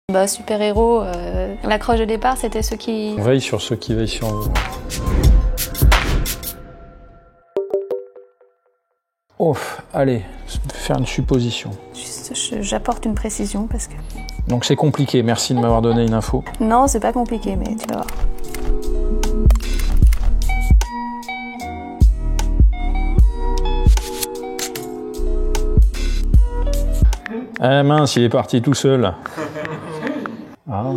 Bah, super-héros, l'accroche de départ, c'était ceux qui... On veille sur ceux qui veillent sur vous. Ouf, allez, faire une supposition. J'apporte une précision parce que... Donc c'est compliqué, merci de m'avoir donné une info. Non, c'est pas compliqué, mais tu vas voir. Ah mince, il est parti tout seul. Ah.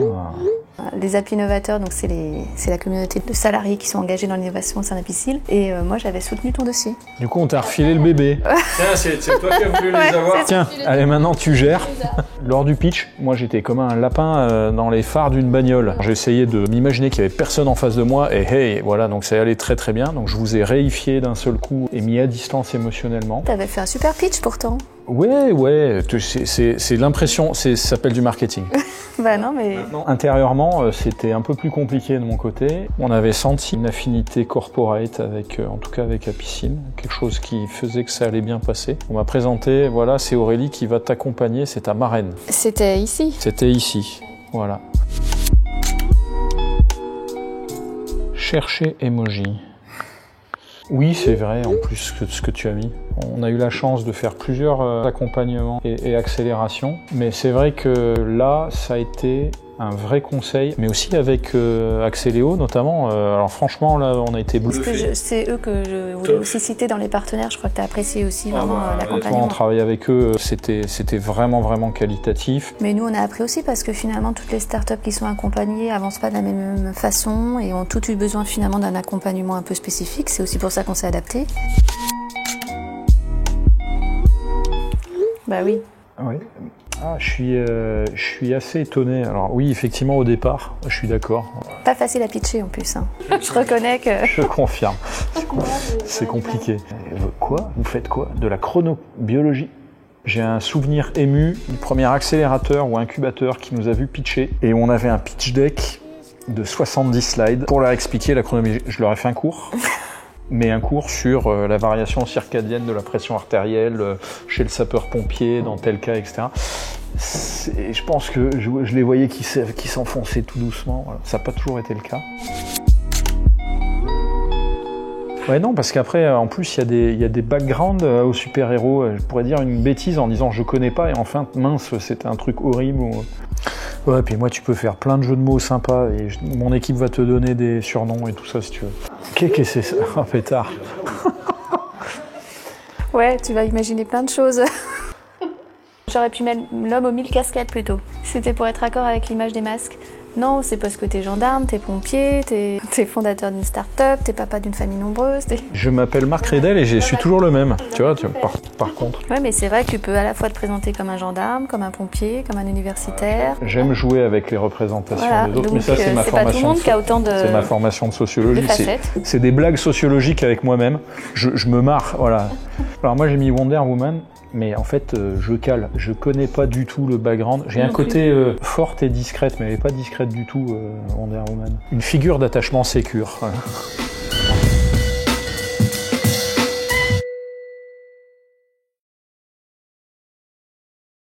Les applis innovateurs, donc c'est la communauté de salariés qui sont engagés dans l'innovation au sein d'Apicil. Et moi, j'avais soutenu ton dossier. Du coup, on t'a refilé le bébé. Tiens, c'est toi qui as voulu les avoir. Tiens, allez, maintenant tu gères. Lors du pitch, moi j'étais comme un lapin dans les phares d'une bagnole. J'ai essayé de m'imaginer qu'il n'y avait personne en face de moi et hey, voilà, donc ça allait très très bien. Donc je vous ai réifié d'un seul coup et mis à distance émotionnellement. T'avais fait un super pitch pourtant. Ouais, c'est l'impression, ça s'appelle du marketing. Bah non, mais... Maintenant, intérieurement, c'était un peu plus compliqué de mon côté. On avait senti une affinité corporate avec, en tout cas avec Apicil, quelque chose qui faisait que ça allait bien passer. On m'a présenté, voilà, c'est Aurélie qui va t'accompagner, c'est ta marraine. C'était ici. C'était ici, voilà. Chercher emoji. Oui, c'est vrai, en plus, ce que tu as mis. On a eu la chance de faire plusieurs accompagnements et accélérations, mais c'est vrai que là, ça a été un vrai conseil, mais aussi avec Axeléo notamment. Alors franchement, là, on a été bluffés. C'est eux que je voulais aussi citer dans les partenaires. Je crois que tu as apprécié aussi vraiment l'accompagnement. On travaille avec eux, c'était vraiment, vraiment qualitatif. Mais nous, on a appris aussi parce que finalement, toutes les startups qui sont accompagnées n'avancent pas de la même façon et ont toutes eu besoin finalement d'un accompagnement un peu spécifique. C'est aussi pour ça qu'on s'est adapté. Bah oui. Oui. Ah, je suis assez étonné. Alors oui, effectivement, au départ, je suis d'accord. Pas facile à pitcher en plus. Hein. Je reconnais que... Je confirme. C'est compliqué. Quoi? Vous faites quoi? De la chronobiologie? J'ai un souvenir ému du premier accélérateur ou incubateur qui nous a vu pitcher. Et on avait un pitch deck de 70 slides. Pour leur expliquer la chronobiologie, je leur ai fait un cours. Mais un cours sur la variation circadienne de la pression artérielle chez le sapeur-pompier, dans tel cas, etc. Je pense que je les voyais qui s'enfonçaient tout doucement. Voilà. Ça n'a pas toujours été le cas. Ouais, non, parce qu'après, en plus, il y a des backgrounds aux super-héros. Je pourrais dire une bêtise en disant je connais pas et enfin, mince, c'était un truc horrible. Ouais, puis moi, tu peux faire plein de jeux de mots sympas et mon équipe va te donner des surnoms et tout ça si tu veux. Qu'est-ce que c'est ça? Oh, pétard. Ouais, tu vas imaginer plein de choses. J'aurais pu mettre l'homme aux 1000 casquettes plutôt. C'était pour être accord avec l'image des masques. Non, c'est parce que t'es gendarme, t'es pompier, t'es fondateur d'une start-up, t'es papa d'une famille nombreuse. Je m'appelle Marc Redel et je suis toujours le même, tu vois, par contre. Ouais, mais c'est vrai que tu peux à la fois te présenter comme un gendarme, comme un pompier, comme un universitaire. J'aime jouer avec les représentations des autres, donc, mais ça c'est ma formation. C'est pas tout le monde qui a autant de... C'est ma formation de sociologie. De c'est des blagues sociologiques avec moi-même. Je me marre, voilà. Alors moi j'ai mis Wonder Woman. Mais en fait, je cale. Je connais pas du tout le background. J'ai un côté forte et discrète, mais elle est pas discrète du tout, Wonder Woman. Une figure d'attachement sécure. Voilà.